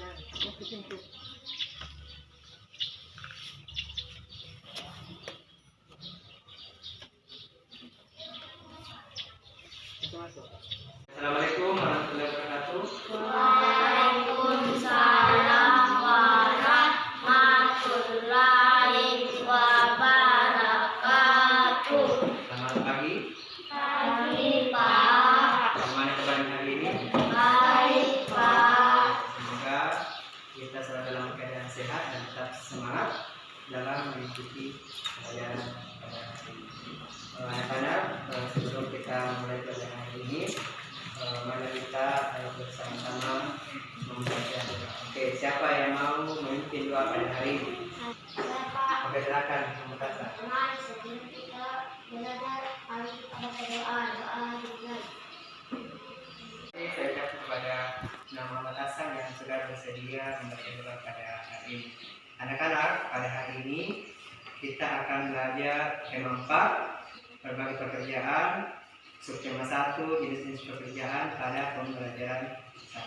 Assalamualaikum warahmatullahi wabarakatuh. Waalaikumsalam warahmatullahi wabarakatuh. Selamat pagi. Pagi, Pak. Bagaimana kabar hari ini? Baik, Pak. Semoga kita selalu dalam keadaan sehat dan tetap semangat dalam mengikuti pelajaran pada hari ini. Anak-anak, sebelum kita mulai pelajaran hari ini, mari kita bersama-sama membaca doa. Oke, siapa yang mau memimpin doa pada hari ini? Oke, silakan Mutasa. Sebelum kita belajar, harus ada doa juga. Saya ucapkan kepada nama Mutasa yang sudah bersedia membaca doa pada hari ini. Anak-anak, pada hari ini kita akan belajar tema 4, berbagai pekerjaan, subtema 1, jenis-jenis pekerjaan pada pembelajaran 1.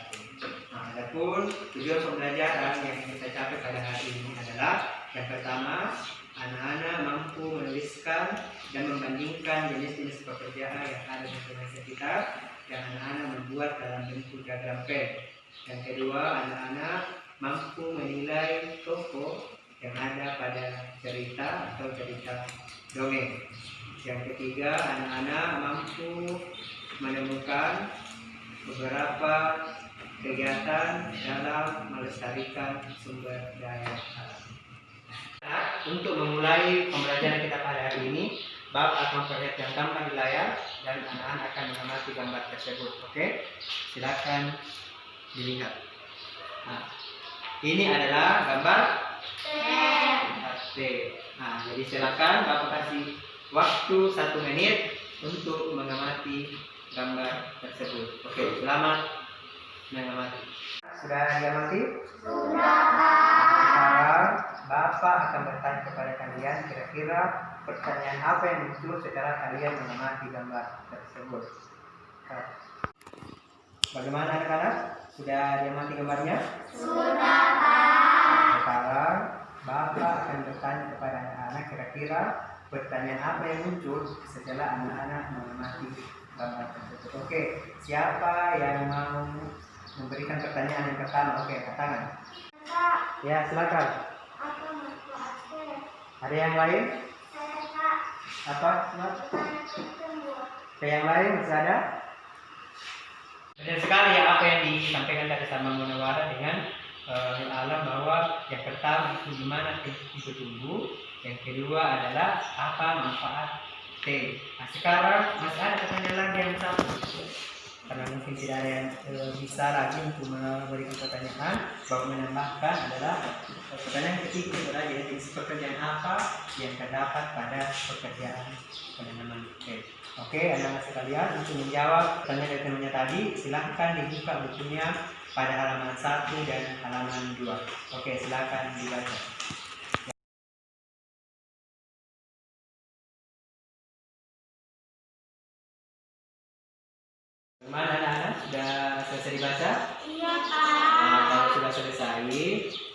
Nah, adapun tujuan pembelajaran yang kita capai pada hari ini adalah yang pertama, anak-anak mampu menuliskan dan membandingkan jenis-jenis pekerjaan yang ada di sekitar yang anak-anak membuat dalam bentuk diagram pen. Yang kedua, anak-anak mampu menilai tokoh yang ada pada cerita atau cerita dongeng. Yang ketiga, anak-anak mampu menemukan beberapa kegiatan dalam melestarikan sumber daya alam. Untuk memulai pembelajaran kita pada hari ini, Bapak akan memperlihatkan gambar di layar dan anak-anak akan mengamati gambar tersebut. Oke, silakan dilihat. Nah, ini adalah gambar T. Nah, jadi silakan Bapak kasih waktu 1 menit untuk mengamati gambar tersebut. Oke, selamat mengamati. Sudah diamati? Sudah, Sekarang Bapak akan bertanya kepada kalian kira-kira pertanyaan apa yang muncul setelah kalian mengamati gambar tersebut. Bagaimana anak-anak? Sudah diamati gambarnya? Sudah, Pak. Sekarang Bapak akan bertanya kepada anak-anak kira-kira pertanyaan apa yang muncul setelah anak-anak mengamati gambar tersebut. Oke, siapa yang mau memberikan pertanyaan yang pertama? Oke, angkat tangan. Kak, Ya, silakan. apa maksud Aceh? Ada yang lain? Saya, Kak. Apa? Saya ketemu. Oke, yang lain masih ada? Benar sekali ya apa yang disampaikan tadi sama Munawara dengan alam bahwa yang pertama itu gimana itu tumbuh, yang kedua adalah apa manfaat T. Nah, sekarang masih ada pertanyaan lagi yang sama, karena mungkin tidak ada yang bisa lagi untuk memberikan pertanyaan. Bapak menambahkan adalah pertanyaan ketiga adalah jenis pekerjaan apa yang terdapat pada pekerjaan penanaman T. Oke, anak-anak sekalian, untuk menjawab pertanyaan dari temannya tadi, silahkan dibuka bukunya pada halaman 1 dan halaman 2. Oke, silahkan dibaca. Bagaimana anak-anak? Sudah selesai dibaca? Iya, Pak. Nah, kalau sudah selesai,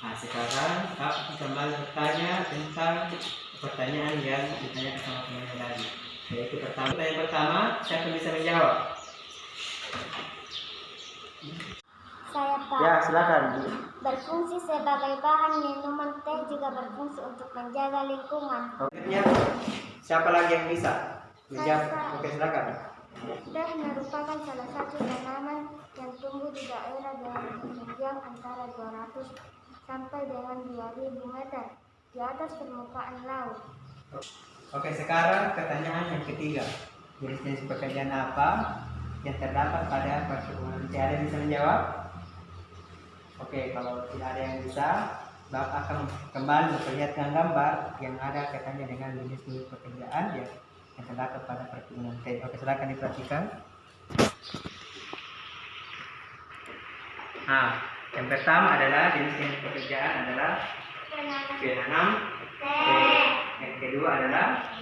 nah sekarang Pak kembali bertanya tentang pertanyaan yang ditanyakan sama temannya tadi. Yaitu pertanyaan pertama, siapa yang bisa menjawab? Saya, Pak. Ya, silakan. Berfungsi sebagai bahan minuman teh, juga berfungsi untuk menjaga lingkungan. Oke, siapa lagi yang bisa menjawab? Saya. Oke, silakan. Teh merupakan salah satu tanaman yang tumbuh di daerah dengan ketinggian antara 200 sampai dengan 2000 meter di atas permukaan laut. Oke, sekarang pertanyaan yang ketiga. Jenis-jenis pekerjaan apa yang terdapat pada perkebunan? Tidak ada yang bisa menjawab? Oke, kalau tidak ada yang bisa, Bapak akan kembali memperlihatkan gambar yang ada kaitannya dengan jenis-jenis pekerjaan yang terdapat pada perkebunan teh. Oke, silakan diperhatikan. Nah, yang pertama adalah jenis-jenis pekerjaan adalah menanam teh. Yang kedua adalah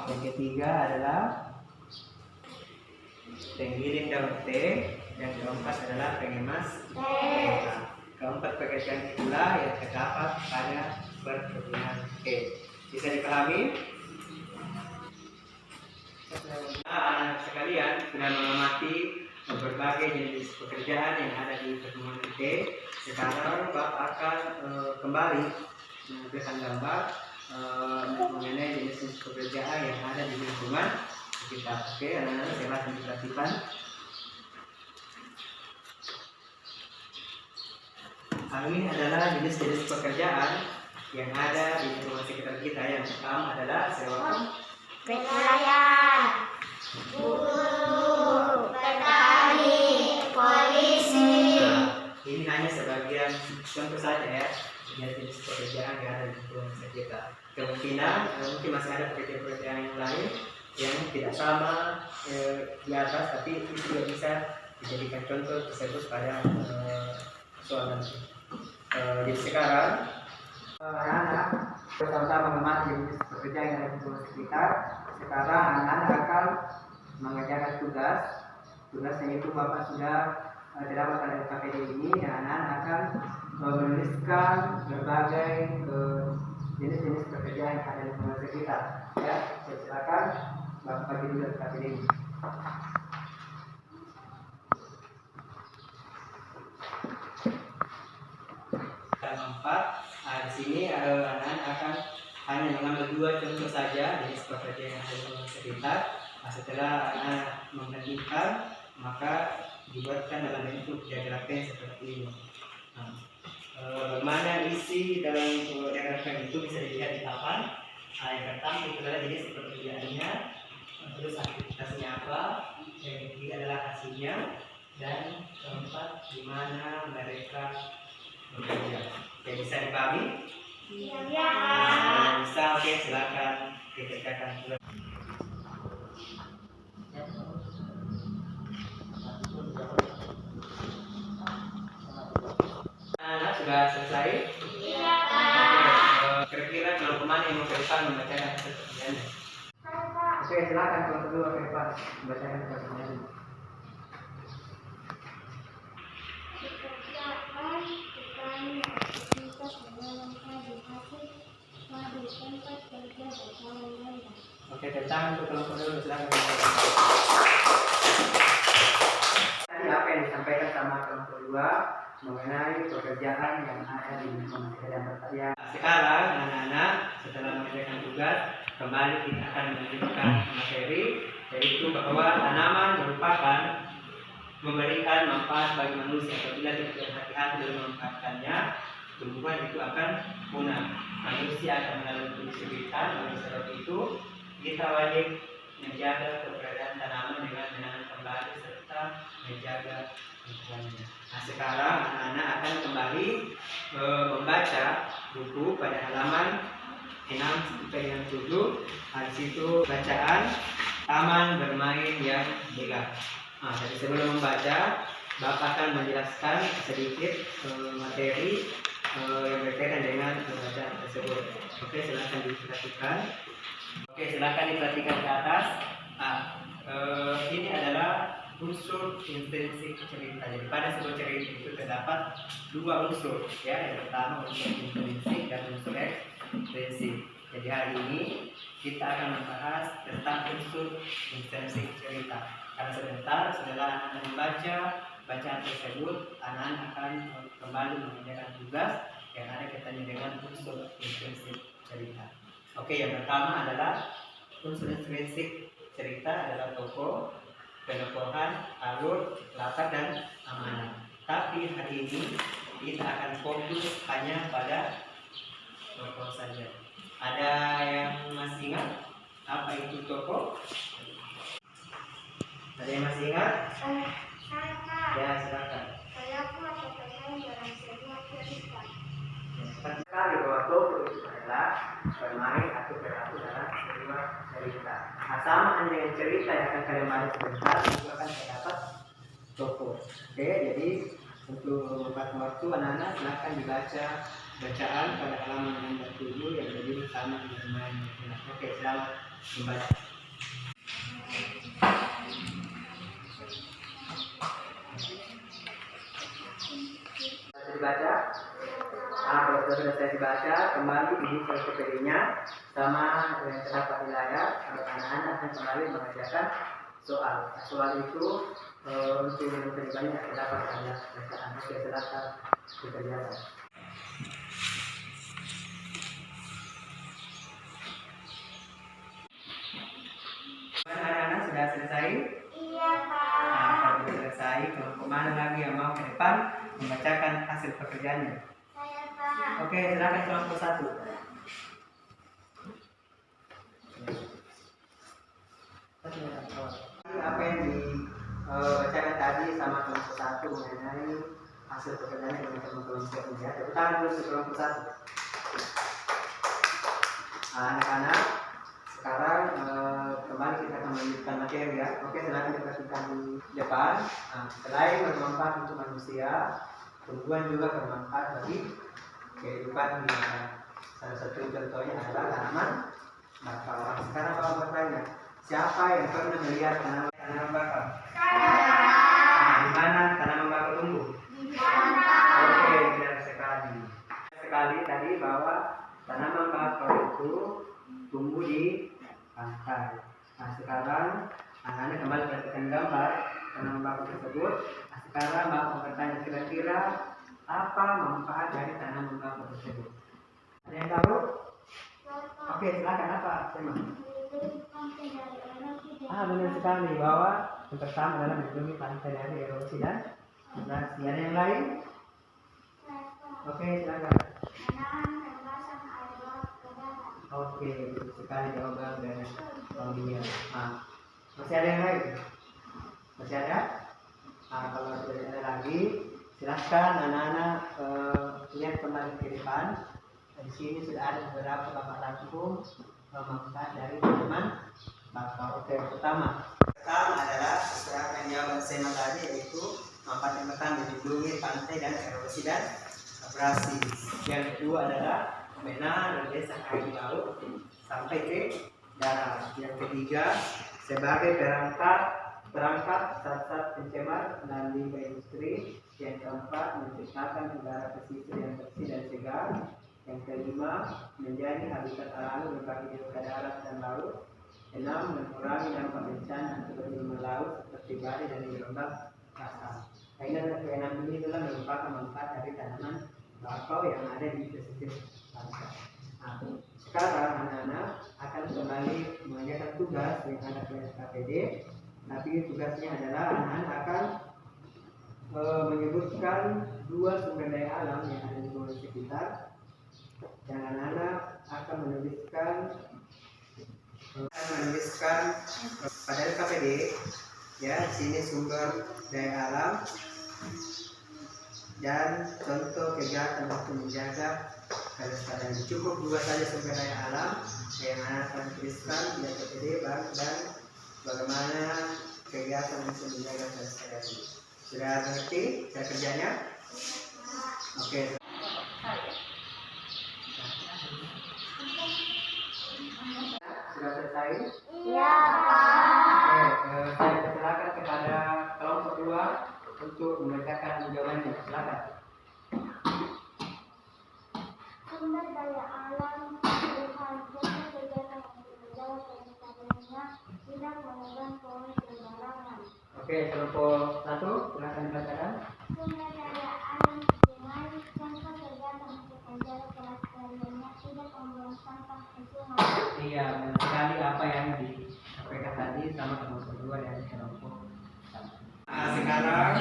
yang ketiga adalah penggiling daun teh. Yang keempat adalah pengemas teh. tempat pekerjaan itulah yang terdapat pada perkebunan. Oke, bisa dipahami? Anak sekalian sudah mengamati berbagai jenis pekerjaan yang ada di perkebunan IT. Sekarang Bapak akan kembali memberikan gambar mengenai jenis pekerjaan yang ada di lingkungan kita. Oke, anak-anak silakan diperhatikan. Ini adalah jenis-jenis pekerjaan yang ada di lingkungan sekitar kita. Yang pertama adalah seorang nelayan, guru, petani, polisi. Ini hanya sebagian contoh saja ya, jenis pekerjaan yang ada di lingkungan sekitar. Kemungkinan mungkin masih ada pekerjaan-pekerjaan yang lain yang tidak sama di atas, tapi itu juga bisa dijadikan contoh tersebut pada soal nanti. Jadi sekarang anak-anak bersama-sama mengamati jenis pekerjaan yang ada di lingkungan sekitar. Sekarang anak-anak akan mengerjakan tugas. Tugasnya itu Bapak sudah terdapat pada KPD ini, dan anak-anak akan menuliskan berbagai jenis-jenis pekerjaan yang ada di lingkungan sekitar. Ya, silakan Bapak bagi dulu KPD ini. Di sini anak-anak akan hanya mengambil dua contoh saja jenis pekerjaan yang ada di lingkungan sekitar. Setelah anak menghentikan, maka dibuatkan dalam bentuk diagram seperti ini. Bagaimana isi dalam diagram itu bisa dilihat di papan. Yang pertama itu adalah jenis pekerjaannya, terus aktivitasnya apa, yang ketiga adalah hasilnya, dan keempat di mana mereka bekerja. Oke, bisa dipahami? Iya. Bisa, oke, silakan dikerjakan dulu. Anak sudah selesai? Iya. Kira-kira kalau kemana yang mau ke depan membacakan pekerjaannya? Oke, silakan kalau kedua ke depan membacakan pekerjaannya. Pekerjaan petani aktivitas menanamkan di hasil padi tempat kerja dan lain-lain. Oke, tentang untuk kelompok dulu silakan. Tadi apa yang disampaikan sama kelompok 2 mengenai pekerjaan yang ada di lingkungan sekitar. Sekarang anak-anak setelah mengerjakan tugas, kembali kita akan melanjutkan materi, yaitu bahwa tanaman merupakan memberikan manfaat bagi manusia. Apabila kita tidak hati-hati dalam memanfaatkannya, tumbuhan itu akan punah. Manusia akan mengalami kesulitan. Oleh sebab itu, kita wajib menjaga keberadaan tanaman dengan menanam kembali serta menjaga lingkungannya. Nah, sekarang anak-anak akan kembali membaca buku pada halaman 6-7. Di situ bacaan taman bermain yang megah. Nah, jadi sebelum membaca, Bapak akan menjelaskan sedikit materi yang berkaitan dengan bacaan tersebut. Oke, silakan diperhatikan. Oke, silakan diperhatikan ke atas. Ini adalah unsur intrinsik cerita. Jadi pada sebuah cerita itu terdapat dua unsur, ya. Yang pertama unsur intrinsik dan unsur ekstrinsik. Jadi hari ini kita akan membahas tentang unsur intrinsik cerita. Karena sebentar setelah anak membaca bacaan tersebut, anak akan kembali mengerjakan tugas yang ada kaitannya dengan unsur intrinsik cerita. Oke, yang pertama adalah unsur intrinsik cerita adalah tokoh, penokohan, alur, latar, dan amanah. Tapi hari ini kita akan fokus hanya pada tokoh saja. Ada yang masih ingat apa itu tokoh? Ada yang masih ingat? Ya, silakan. Perilaku atau pesan dalam sebuah cerita. Cepat sekali bahwa tokoh itu adalah bermain atau perilaku dalam sebuah cerita. Nah, sama dengan cerita yang akan kalian bahas sebentar, itu akan terdapat tokoh. Oke, jadi untuk membuat waktu anak-anak silakan dibaca bacaan pada halaman 67 yang berjudul sama dengan bermain. Oke, selamat membaca. Dibaca. sudah selesai dibaca, kembali di PPD-nya sama yang terdapat di layar. Anak-anak akan kembali mengerjakan soal. Soal itu untuk banyak terdapat pada bacaan. Oke, silakan dikerjakan. Anak-anak sudah selesai? Iya, Pak. Nah, kalau sudah selesai, kelompok mana lagi yang mau ke depan membacakan hasil pekerjaannya? Saya, Pak. Oke, silakan kelompok 1. Apa yang dibacakan tadi sama kelompok 1 mengenai hasil pekerjaannya dengan kelompok 2? Tepuk tangan dulu kelompok 1. Anak-anak, sekarang kembali kita akan melanjutkan materi ya. Oke, silakan diperhatikan di depan. Selain bermanfaat untuk manusia, tumbuhan juga bermanfaat bagi kehidupan di salah satu contohnya adalah tanaman bakau. Sekarang kalau bertanya, siapa yang pernah melihat tanaman bakau? Di mana tanaman bakau tumbuh? Oke, benar sekali. Sekali tadi bahwa tanaman bakau itu tumbuh di pantai. Nah, sekarang anak-anak kembali perhatikan gambar tanaman bakau tersebut. Nah, sekarang bapak bertanya, kira-kira apa manfaat dari tanaman bakau tersebut? Ada yang tahu? Oke, silakan. Apa teman? Benar sekali bahwa yang pertama adalah melindungi pantai dari erosi dan abrasi. Ada yang lain? Oke, silakan. Oke, betul sekali jawaban dari Claudia. Masih ada yang lain? Masih ada? Kalau tidak ada lagi, silahkan anak-anak lihat kembali ke depan. Di sini sudah ada beberapa bapak langsung manfaat dari tanaman bakau. Oke, pertama adalah sesuai yang jawaban Sema tadi, yaitu manfaat yang pertama melindungi pantai dan erosi dan abrasi. Yang kedua adalah menahan landasan air di laut sampai ke darat. Yang ketiga, sebagai perangkat zat-zat pencemar dan limbah industri. Yang keempat, menciptakan udara pesisir yang bersih dan segar. Yang kelima, menjadi habitat alami bagi biota darat dan laut. 6, mengurangi dampak bencana seperti melaut seperti badai dan gelombang pasang. Keenam ini adalah merupakan manfaat dari tanaman bakau yang ada di pesisir pantai. Sekarang anak-anak akan kembali mengerjakan tugas yang ada di SKPD. Tapi tugasnya adalah anak-anak akan menyebutkan 2 sumber daya alam yang ada di sekitar, dan anak-anak akan menuliskan pada SKPD ya, sini sumber daya alam dan contoh kegiatan untuk menjaga kelestarian. Cukup 2 saja sumber daya alam yang anak akan tuliskan di SKPD, dan bagaimana kegiatan untuk menjaga kelestarian. Sudah mengerti cara kerjanya? Oke. Sudah selesai? Iya, Pak. Oke, saya persilakan kepada kelompok 2 untuk mengerjakan jawabannya. Silakan. Sumber daya alam Tuhan punya kegiatan untuk menjaga kelestariannya, tidak menekan pohon sembarangan. Oke, kelompok 1 silakan dibacakan. Sumber daya alam sungai, contoh kegiatan untuk menjaga kelestariannya, tidak membuang sampah ke sungai. Iya, benar sekali apa yang disampaikan tadi sama kelompok 2 dan kelompok 1. Sekarang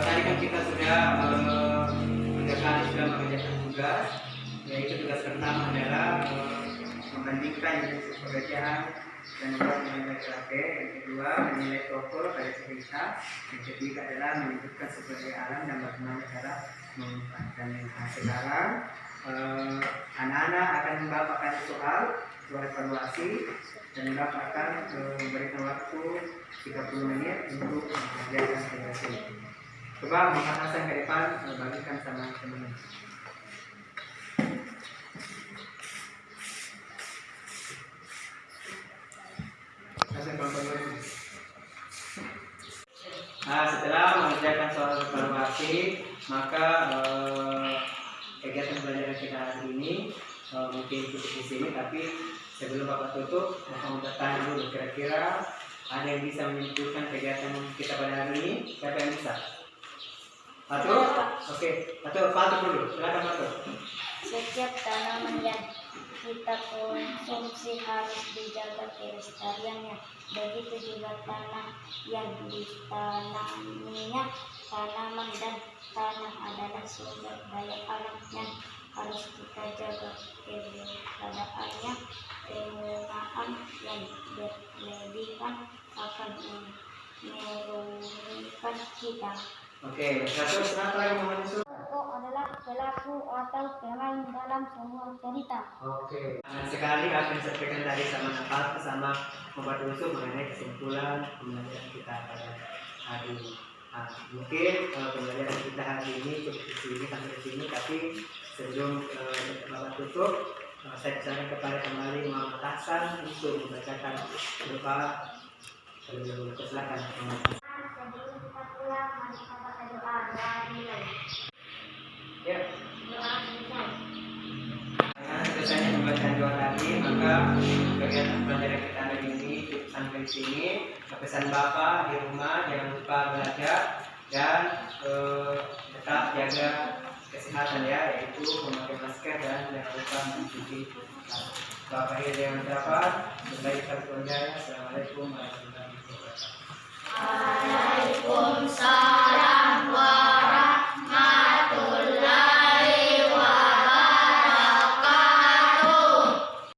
tadi kan kita sudah 3 kali sudah mengerjakan tugas, yaitu tugas pertama adalah membandingkan jenis pekerjaan dan membuat nilai KP. Yang kedua, menilai TOEFL pada cerita. Yang ketiga adalah menyebutkan sumber daya alam dan bagaimana cara memanfaatkannya. Sekarang anak-anak akan membawakan soal evaluasi, dan bapak akan memberikan waktu 30 menit untuk mengerjakan tugas ini. Coba Muhammad Hasan ke depan, bagikan sama teman-teman. Setelah mengerjakan soal evaluasi, maka kegiatan pelajaran kita hari ini mungkin cukup di sini, tapi sebelum Bapak tutup, mau bertanya dulu kira-kira ada yang bisa menyimpulkan kegiatan kita pada hari ini? Siapa yang bisa? Fatul? Oke, Fatul dulu. Silakan Fatul. Setiap tanaman yang kita konsumsi harus dijaga kelestariannya. Begitu juga tanah yang ditanaminya. Tanaman dan tanah adalah sumber daya alam yang harus kita jaga keberadaannya. Penggunaan yang berlebihan akan merugikan kita. Oke, Fatul, siapa lagi mau menyusul? Tokoh adalah pelaku atau pemain dalam semua cerita. Oke, sangat sekali apa yang disampaikan tadi sama Nafas sama Bapak Yusuf mengenai kesimpulan pembelajaran kita pada hari ini. Mungkin pembelajaran kita hari ini cukup di sini sampai di sini, tapi sebelum Bapak tutup, saya persilakan kepada kembali Muhammad Hasan untuk membacakan doa terlebih dahulu. Silakan. Sebelum kita pulang, mari kita baca doa dimulai. Ya. Doa dimulai. Selesai membaca doa tadi, maka kegiatan pelajaran kita hari ini sampai di sini. Pesan Bapak di rumah jangan lupa belajar dan tetap jaga kesehatan ya, yaitu memakai masker dan jangan lupa mencuci tangan. Bapak yang dapat baik terkunjaya. Assalamualaikum warahmatullahi wabarakatuh. Waalaikumsalam.